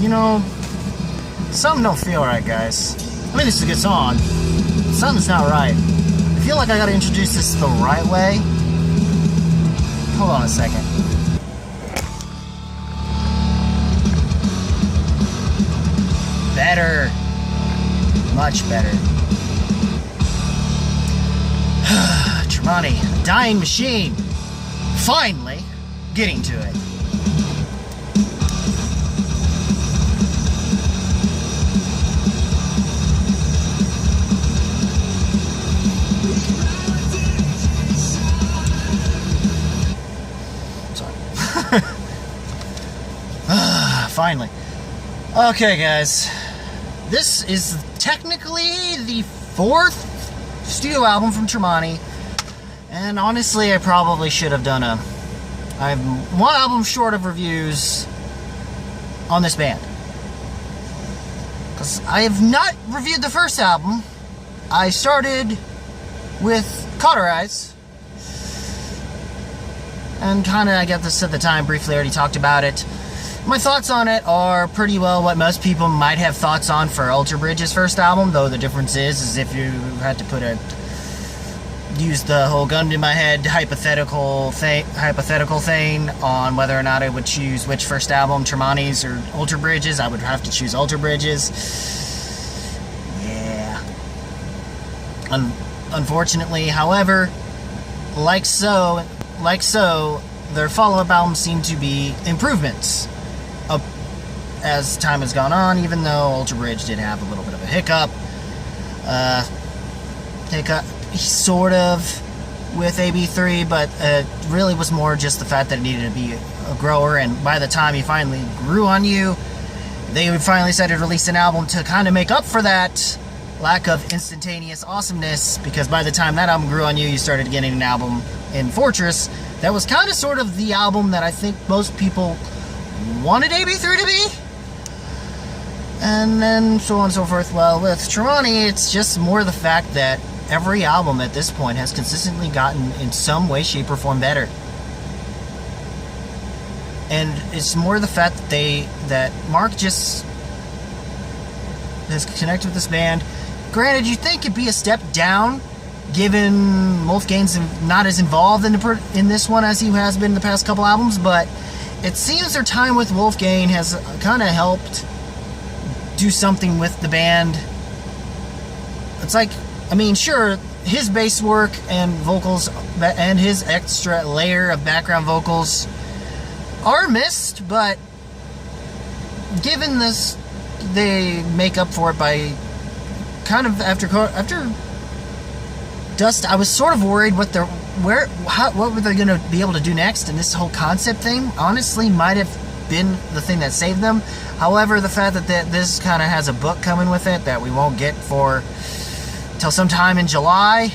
you know, something don't feel right, guys. I mean, this is a good song. Something's not right. I feel like I gotta introduce this the right way. Hold on a second. Better. Much better. Tremonti, a dying machine. Finally getting to it. Sorry. Finally. Okay, guys. This is technically the 4th studio album from Tremonti. And honestly, I probably should have done I'm one album short of reviews on this band. Because I have not reviewed the first album. I started with Cauterize. And kind of, I got this at the time, briefly already talked about it. My thoughts on it are pretty well what most people might have thoughts on for Ultra Bridge's first album, though the difference is if you had to use the whole gun to my head hypothetical thing on whether or not I would choose which first album, Tremonti's or Ultra Bridge's, I would have to choose Ultra Bridge's. Yeah. Unfortunately, however, like so, their follow-up albums seem to be improvements as time has gone on, even though Ultra Bridge did have a little bit of a hiccup. Sort of with AB3, but really was more just the fact that it needed to be a grower, and by the time he finally grew on you, they finally decided to release an album to kind of make up for that lack of instantaneous awesomeness, because by the time that album grew on you, you started getting an album in Fortress that was kind of sort of the album that I think most people wanted AB3 to be. And then so on and so forth. Well, with Tremonti, it's just more the fact that every album at this point has consistently gotten in some way, shape, or form better. And it's more the fact that Mark just has connected with this band. Granted, you'd think it'd be a step down, given Wolfgang's not as involved in this one as he has been in the past couple albums, but it seems their time with Wolfgang has kind of helped do something with the band. It's like, I mean, sure, his bass work and vocals and his extra layer of background vocals are missed, but given this, they make up for it by kind of after Dust. I was sort of worried what were they going to be able to do next, and this whole concept thing honestly might have been the thing that saved them. However, the fact that this kind of has a book coming with it that we won't get till sometime in July.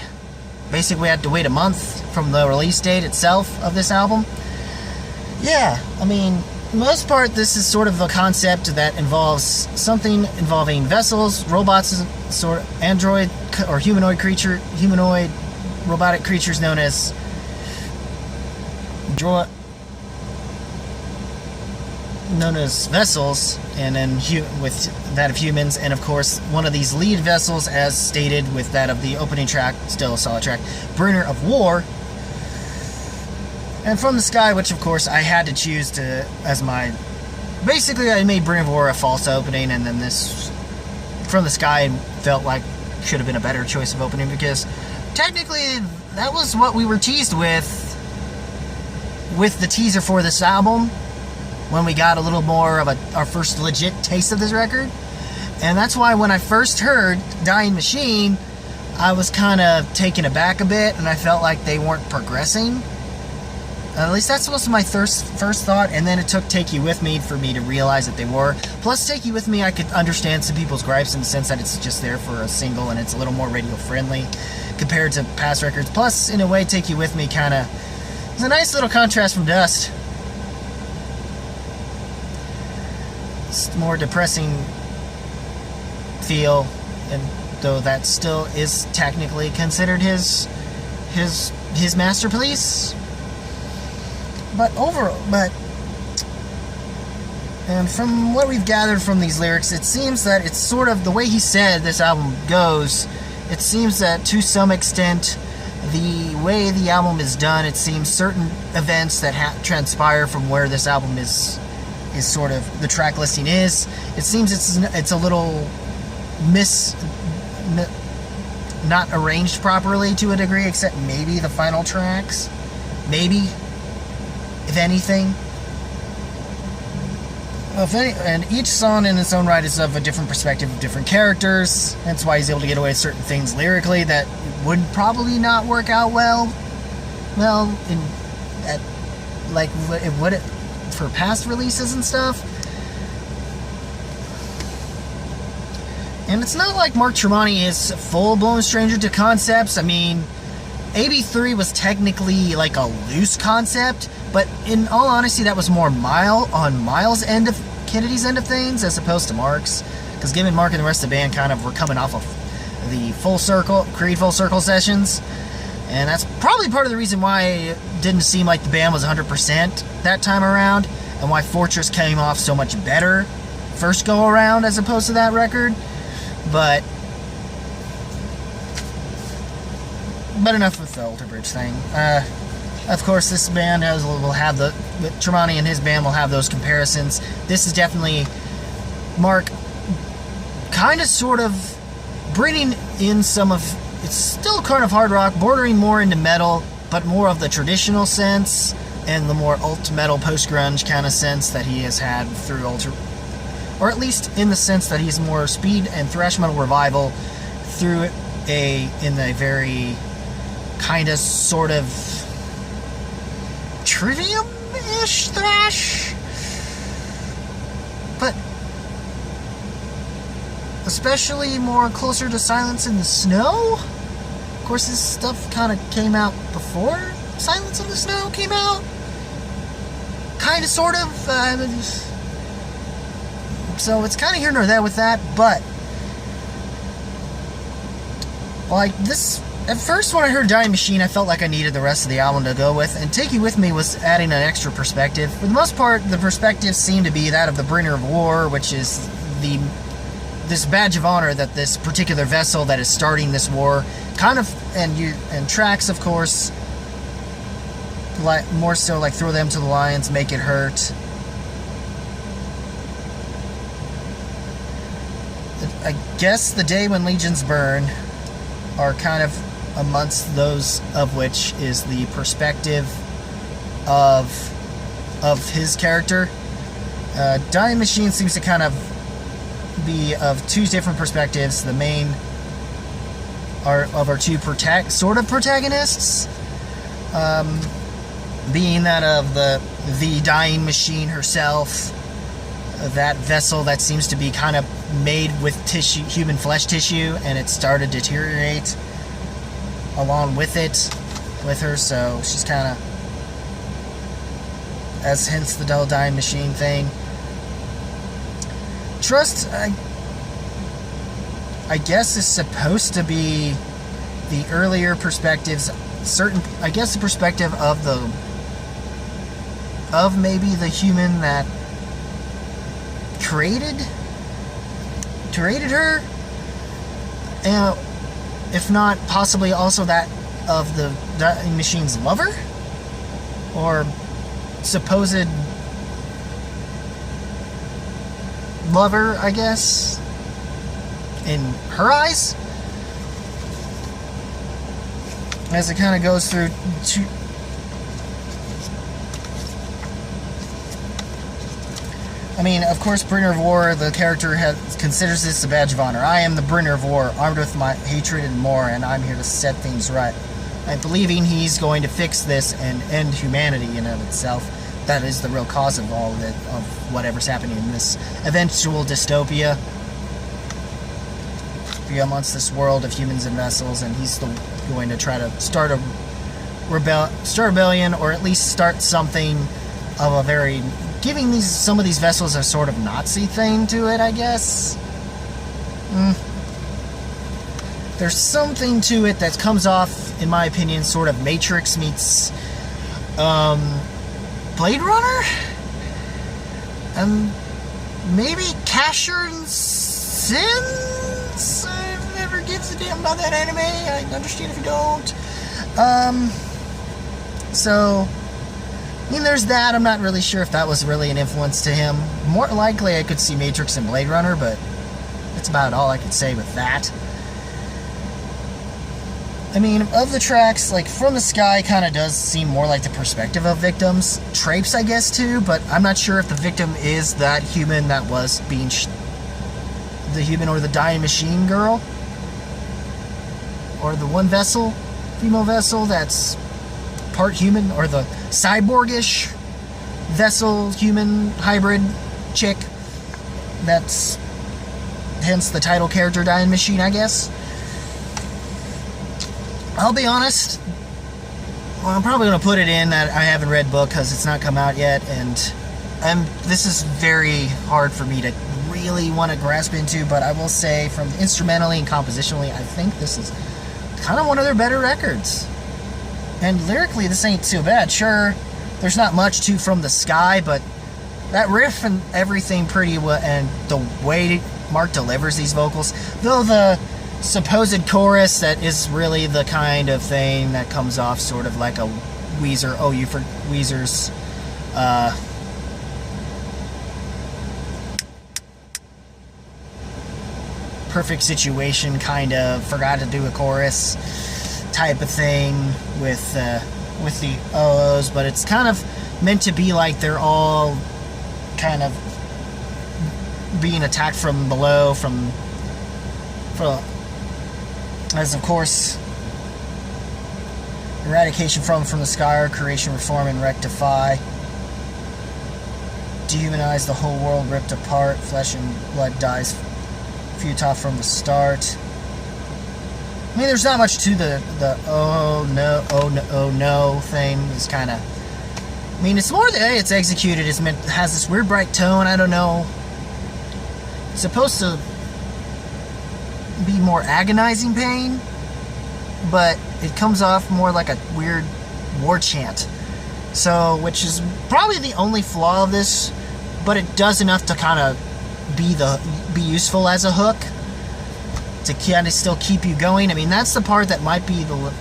Basically, we had to wait a month from the release date itself of this album. Yeah, I mean, most part, this is sort of a concept that involves something involving vessels, robots, sort of android or humanoid robotic creatures known as vessels, and then with that of humans, and of course one of these lead vessels, as stated with that of the opening track, still a solid track, Bringer of War, and From the Sky, which of course I had to choose as my, basically I made Bringer of War a false opening, and then this From the Sky felt like should have been a better choice of opening, because technically that was what we were teased with the teaser for this album, when we got a little more of our first legit taste of this record. And that's why when I first heard Dying Machine, I was kind of taken aback a bit, and I felt like they weren't progressing. At least that's was my first thought, and then it took Take You With Me for me to realize that they were. Plus, Take You With Me, I could understand some people's gripes in the sense that it's just there for a single, and it's a little more radio-friendly compared to past records. Plus, in a way, Take You With Me kind of is a nice little contrast from Dust. It's more depressing feel, and though that still is technically considered his masterpiece. But And from what we've gathered from these lyrics, it seems that it's sort of the way he said this album goes. It seems that to some extent, the way the album is done, it seems certain events that transpire from where this album is sort of the track listing is. It seems it's a little not arranged properly to a degree, except maybe the final tracks. Maybe, if anything. And each song in its own right is of a different perspective of different characters. That's why he's able to get away with certain things lyrically that would probably not work out well. Well, for past releases and stuff. And it's not like Mark Tremonti is full-blown stranger to concepts. I mean, AB3 was technically like a loose concept, but in all honesty, that was more Miles' end of Kennedy's end of things as opposed to Mark's. Because given Mark and the rest of the band kind of were coming off of the Creed Full Circle sessions, and that's probably part of the reason why it didn't seem like the band was 100% that time around, and why Fortress came off so much better first go around as opposed to that record. But enough with the Alter Bridge thing. Of course, this band will have Tremonti and his band will have those comparisons. This is definitely Mark kind of sort of bringing in some of, it's still kind of hard rock, bordering more into metal, but more of the traditional sense and the more alt metal post-grunge kind of sense that he has had through or at least in the sense that he's more speed and thrash metal revival through in a very kind of sort of trivium-ish thrash, but especially more closer to Silence in the Snow. Of course, this stuff kind of came out before Silence in the Snow came out, kind of, sort of, so it's kind of here nor there with that. But like this, at first when I heard Dying Machine, I felt like I needed the rest of the album to go with, and Take You With Me was adding an extra perspective. For the most part, the perspective seemed to be that of the bringer of war, which is this badge of honor that this particular vessel that is starting this war kind of, and tracks, of course, like more so like Throw Them to the Lions, Make It Hurt. I guess The Day When Legions Burn are kind of amongst those of which is the perspective of his character. Dying Machine seems to kind of be of two different perspectives. The main are of our two sort of protagonists, being that of the Dying Machine herself, that vessel that seems to be kind of made with human flesh tissue, and it started to deteriorate along with her, so she's kind of, as hence the Dying Machine thing. Trust, I guess, is supposed to be the earlier perspectives, the perspective of maybe the human that created her, and if not possibly also that of the Dying Machine's lover, or supposed lover, I guess, in her eyes, as it kind of goes through I mean, of course, Bringer of War, the character considers this a badge of honor. I am the Bringer of War, armed with my hatred and more, and I'm here to set things right. I'm believing he's going to fix this and end humanity in and of itself. That is the real cause of all of it, of whatever's happening in this eventual dystopia. Amongst this world of humans and vessels, and he's going to try to start a rebellion, or at least start something of a very, giving some of these vessels a sort of Nazi thing to it, I guess. There's something to it that comes off, in my opinion, sort of Matrix meets Blade Runner. maybe Casher and Sins? I never gives a damn about that anime. I understand if you don't. So, I mean, there's that. I'm not really sure if that was really an influence to him. More likely, I could see Matrix and Blade Runner, but that's about all I could say with that. I mean, of the tracks, like, From the Sky kind of does seem more like the perspective of victims. Trapes, I guess, too, but I'm not sure if the victim is that human that was being the human or the dying machine girl. Or the one vessel, female vessel, that's part human, or the cyborgish vessel, human, hybrid chick. That's hence the title character, dying machine, I guess. I'll be honest, well, I'm probably going to put it in that I haven't read book because it's not come out yet, and this is very hard for me to really want to grasp into, but I will say from instrumentally and compositionally, I think this is kind of one of their better records. And lyrically, this ain't too bad. Sure, there's not much to From the Sky, but that riff and everything pretty well, and the way Mark delivers these vocals, though the supposed chorus that is really the kind of thing that comes off sort of like a Weezer, Weezer's Perfect Situation, kind of forgot to do a chorus type of thing with the O's, but it's kind of meant to be like they're all kind of being attacked from below, as of course eradication from the sky, or creation, reform, and rectify. Dehumanize the whole world, ripped apart, flesh and blood dies futile from the start. I mean, there's not much to the oh no thing. It's kind of, I mean, it's more the way it's executed. It has this weird bright tone. I don't know. It's supposed to be more agonizing pain, but it comes off more like a weird war chant. So, which is probably the only flaw of this, but it does enough to kind of be useful as a hook to kind of still keep you going. I mean, that's the part that might be the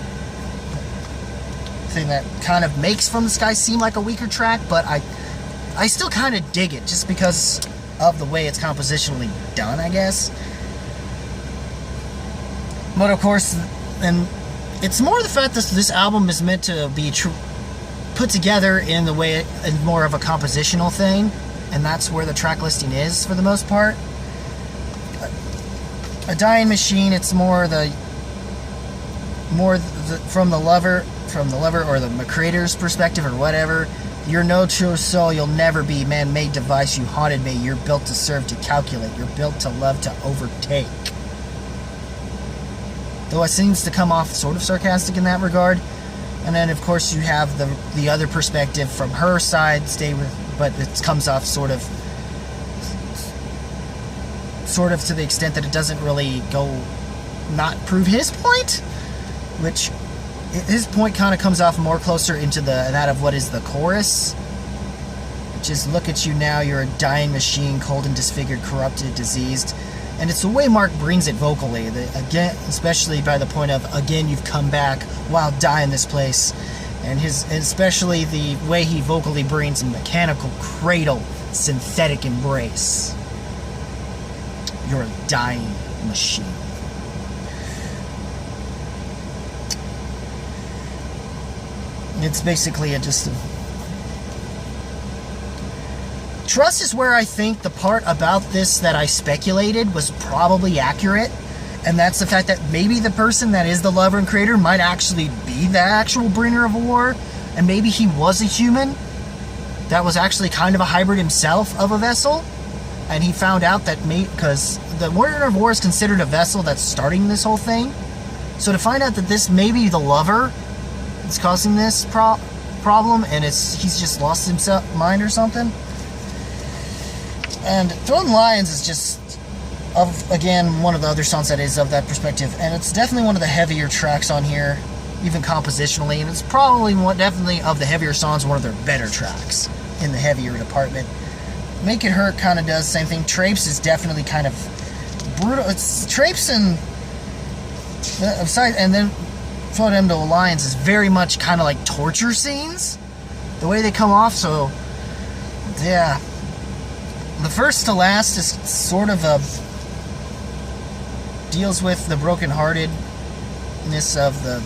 thing that kind of makes From the Sky seem like a weaker track, but I still kind of dig it just because of the way it's compositionally done, I guess. But of course, and it's more the fact that this album is meant to be put together in the way in more of a compositional thing, and that's where the track listing is for the most part. A Dying Machine, it's more from the lover or the creator's perspective or whatever. You're no true soul, you'll never be man-made device, you haunted me, you're built to serve, to calculate, you're built to love, to overtake. Though it seems to come off sort of sarcastic in that regard. And then of course you have the other perspective from her side, but it comes off sort of to the extent that it doesn't really not prove his point, which his point kind of comes off more closer into that of what is the chorus, which is, look at you now, you're a dying machine, cold and disfigured, corrupted, diseased. And it's the way Mark brings it vocally, again, especially by the point of, again, you've come back while dying this place, and especially the way he vocally brings a mechanical cradle, synthetic embrace. You're a dying machine. It's basically Trust is where I think the part about this that I speculated was probably accurate, and that's the fact that maybe the person that is the lover and creator might actually be the actual bringer of war, and maybe he was a human that was actually kind of a hybrid himself of a vessel, and he found out that because the bringer of war is considered a vessel that's starting this whole thing, so to find out that this may be the lover that's causing this problem, and he's just lost himself mind or something. And Throwing Lions is just, again, one of the other songs that is of that perspective. And it's definitely one of the heavier tracks on here, even compositionally. And it's probably definitely of the heavier songs, one of their better tracks in the heavier department. Make It Hurt kind of does the same thing. Trapes is definitely kind of brutal. It's Trapes and then Float Them to Lions is very much kind of like torture scenes, the way they come off. So yeah, the First to Last is sort of deals with the brokenheartedness of the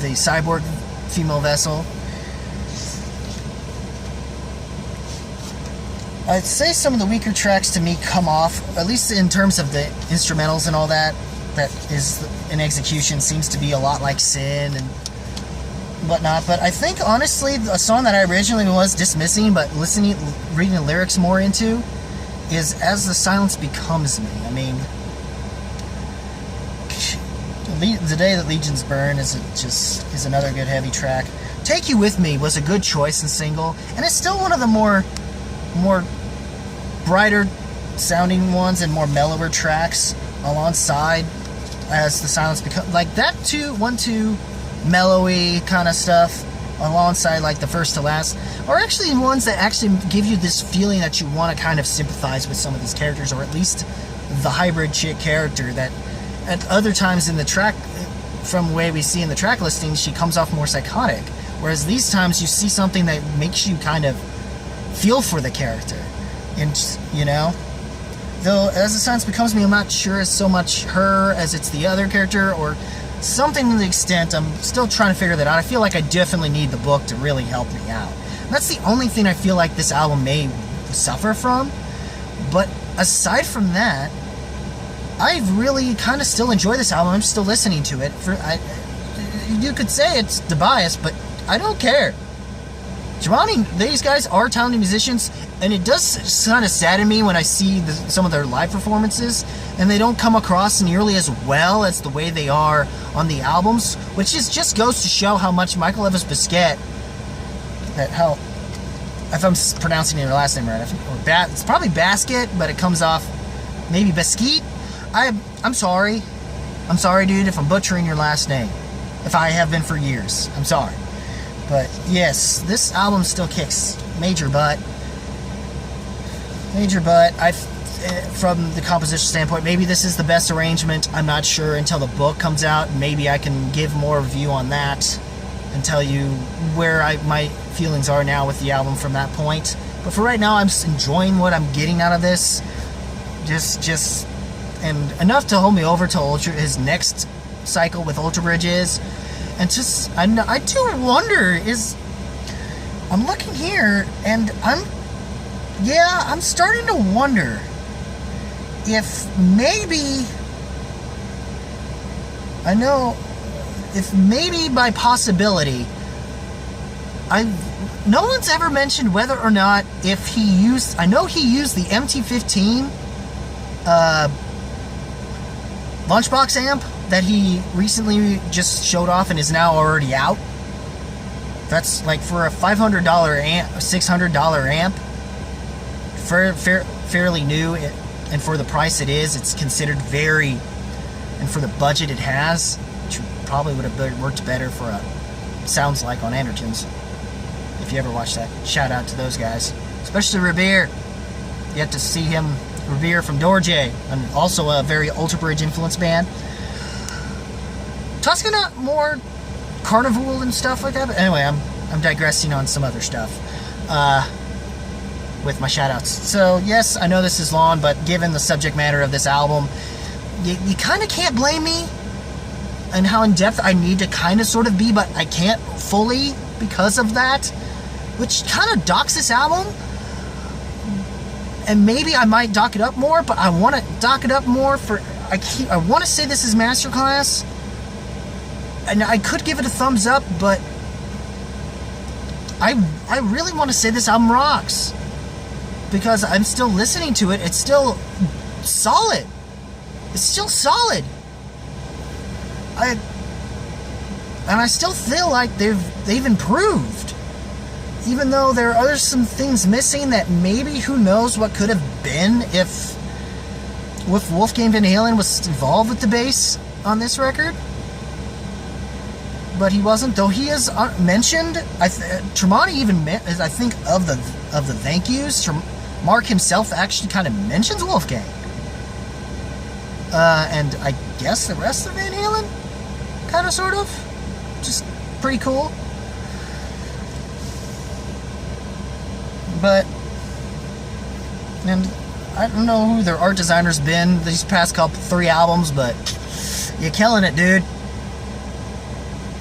cyborg female vessel. I'd say some of the weaker tracks to me come off, at least in terms of the instrumentals and all that is in execution, seems to be a lot like Sin and whatnot. But I think, honestly, a song that I originally was dismissing, but reading the lyrics more into, is As the Silence Becomes Me. I mean, The Day That Legions Burn is another good heavy track. Take You With Me was a good choice and single, and it's still one of the more brighter sounding ones and more mellower tracks alongside As the Silence Becomes, like that 1-2 mellowy kind of stuff alongside like the First to Last are actually ones that actually give you this feeling that you want to kind of sympathize with some of these characters, or at least the hybrid chick character that at other times in the track, from the way we see in the track listings, she comes off more psychotic, whereas these times you see something that makes you kind of feel for the character. And, you know, though As the Silence Becomes Me, I'm not sure it's so much her as it's the other character, or something to the extent. I'm still trying to figure that out. I feel like I definitely need the book to really help me out. And that's the only thing I feel like this album may suffer from. But aside from that, I really kind of still enjoy this album. I'm still listening to it. You could say it's the bias, but I don't care. Tremonti, these guys are talented musicians, and it does kind of sadden me when I see some of their live performances, and they don't come across nearly as well as the way they are on the albums, which just goes to show how much Michael Evis Biscuit, if I'm pronouncing your last name right, it's probably Basket, but it comes off maybe Besquite. I'm sorry. I'm sorry, dude, if I'm butchering your last name. If I have been for years. I'm sorry. But yes, this album still kicks major butt. Major butt. From the composition standpoint, maybe this is the best arrangement. I'm not sure until the book comes out. Maybe I can give more review on that and tell you where my feelings are now with the album from that point. But for right now, I'm just enjoying what I'm getting out of this. Just and enough to hold me over to his next cycle with Ultra Bridges. And just, I do wonder, I'm looking here, and I'm starting to wonder if maybe by possibility, no one's ever mentioned whether or not if I know he used the MT-15 Lunchbox amp that he recently just showed off and is now already out. That's like for a $500 amp, $600 amp, fairly new, and for the price it is, it's considered very, and for the budget it has, which probably would have worked better for sounds like on Andertons. If you ever watched that, shout out to those guys, especially Revere. You have to see him, Revere from Dorje, and also a very Ultra Bridge influence band. Tuscana, more Carnival and stuff like that. But anyway, I'm digressing on some other stuff with my shoutouts. So yes, I know this is long, but given the subject matter of this album, you kind of can't blame me and how in depth I need to kind of sort of be, but I can't fully because of that, which kind of docks this album. And maybe I might dock it up more, but I want to dock it up more for I want to say this is Masterclass. And I could give it a thumbs up, but I really want to say this album rocks. Because I'm still listening to it. It's still solid. It's still solid. And I still feel like they've improved. Even though there are some things missing that maybe who knows what could have been if Wolfgang Van Halen was involved with the bass on this record. But he wasn't, though he is mentioned. Tremonti even I think of the thank yous. Mark himself actually kind of mentions Wolfgang. And I guess the rest of Van Halen, kind of, sort of. Just pretty cool. But, and I don't know who their art designer's been these past 3 albums, but you're killing it, dude.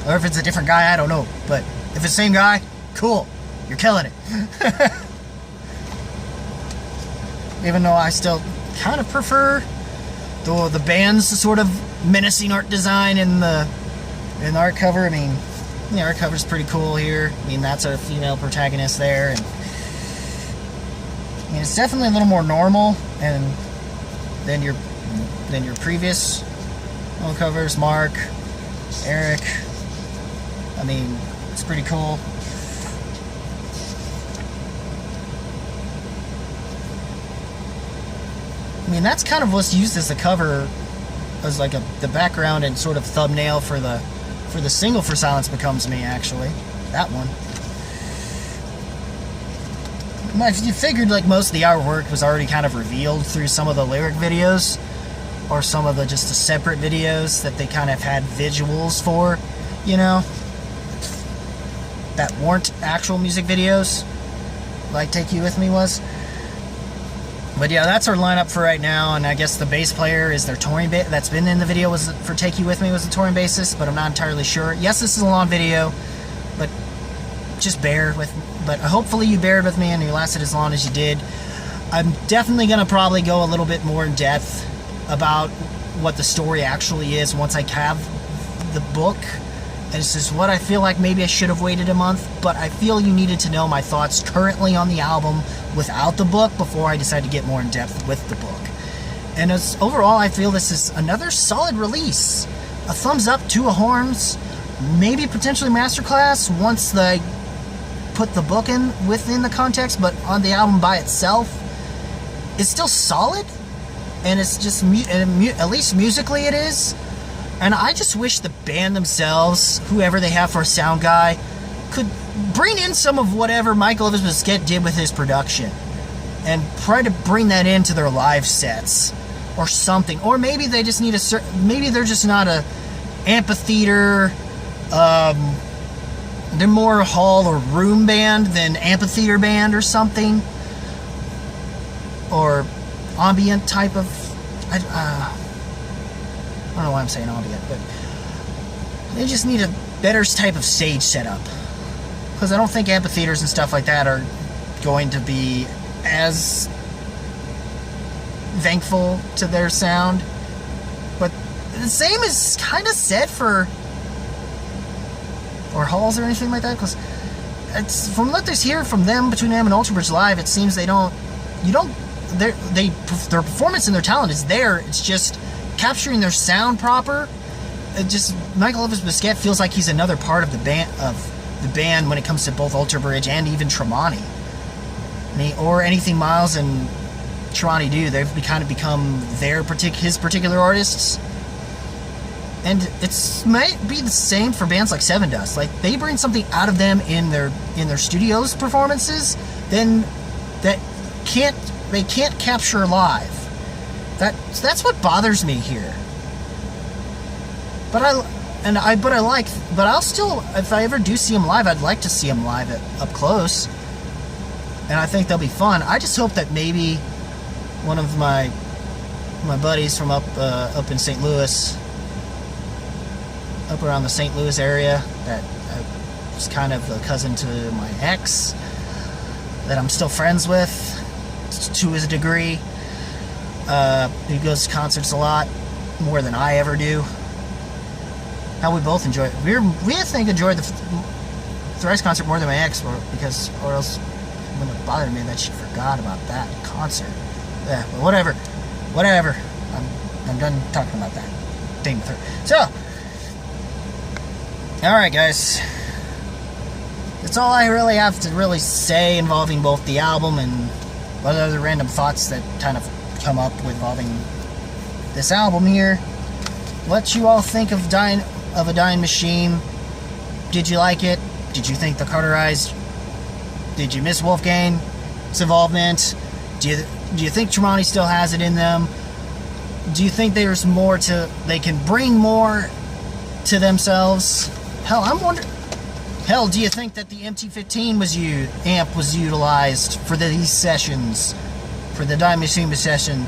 Or if it's a different guy, I don't know. But if it's the same guy, cool. You're killing it. Even though I still kind of prefer the band's sort of menacing art design in the art cover. I mean, the art cover's pretty cool here. I mean, that's a female protagonist there, and I mean, it's definitely a little more normal and than your previous covers. Mark, Eric. I mean, it's pretty cool. I mean, that's kind of what's used as the cover, as like the background and sort of thumbnail for the single for Silence Becomes Me, actually. That one. You figured like most of the artwork was already kind of revealed through some of the lyric videos, or some of the just the separate videos that they kind of had visuals for, you know, that weren't actual music videos, like Take You With Me was. But yeah, that's our lineup for right now, and I guess the bass player is their touring bass. That's been in the video was for Take You With Me was the touring bassist, but I'm not entirely sure. Yes, this is a long video, but just bear with me. But hopefully you bared with me and you lasted as long as you did. I'm definitely going to probably go a little bit more in depth about what the story actually is once I have the book. And this is what I feel like maybe I should have waited a month, but I feel you needed to know my thoughts currently on the album without the book before I decide to get more in depth with the book. And overall, I feel this is another solid release. A thumbs up, 2 horns, maybe potentially masterclass once they put the book in within the context, but on the album by itself, it's still solid, and it's just at least musically it is. And I just wish the band themselves, whoever they have for a sound guy, could bring in some of whatever Michael Elvis did with his production, and try to bring that into their live sets or something. Or maybe they just need maybe they're just not a amphitheater. They're more a hall or room band than amphitheater band or something, or ambient type of. I don't know why I'm saying ambient, but they just need a better type of stage setup, because I don't think amphitheaters and stuff like that are going to be as thankful to their sound. But the same is kind of said for or halls or anything like that, because it's from what there's here from them between them and Ultra Bridge Live, it seems their performance and their talent is there. It's just capturing their sound proper. It just Michael Elvis Bisquet feels like he's another part of the band when it comes to both Ultra Bridge and even Tremonti. Or anything Miles and Tremonti do, they've kind of become his particular artists. And it might be the same for bands like Seven Dust. Like, they bring something out of them in their studios performances, then they can't capture live. That's what bothers me here. But I'll still, if I ever do see them live, I'd like to see them live up close, and I think they'll be fun. I just hope that maybe one of my buddies from up in St. Louis, up around the St. Louis area, that was kind of a cousin to my ex, that I'm still friends with to his degree. He goes to concerts a lot, more than I ever do. How we both enjoy it. We I think enjoyed the Thrice concert more than my ex, or else it wouldn't have bothered me that she forgot about that concert. Yeah, but whatever. I'm done talking about that thing with her. So, alright guys, that's all I really have to really say involving both the album and what other random thoughts that kind of come up involving this album here. What you all think of a Dying Machine? Did you like it? Did you think the Carterized? Did you miss Wolfgang's involvement? Do you think Tremonti still has it in them? Do you think there's more they can bring more to themselves? Hell, I'm wondering. Hell, do you think that the MT-15 amp was utilized for these sessions, for the Dying Machine session,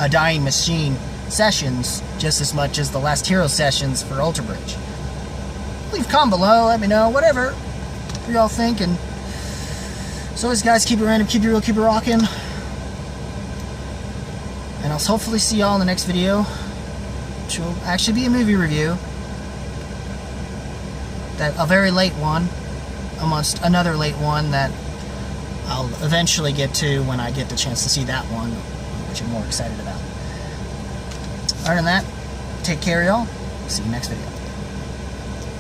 a Dying Machine sessions, just as much as the Last Hero sessions for Ultra Bridge? Leave a comment below, let me know, whatever y'all think. And so as guys, keep it random, keep it real, keep it rocking. And I'll hopefully see y'all in the next video, which will actually be a movie review. A very late one, amongst another late one that I'll eventually get to when I get the chance to see that one, which I'm more excited about. Other than that, take care, y'all. See you next video.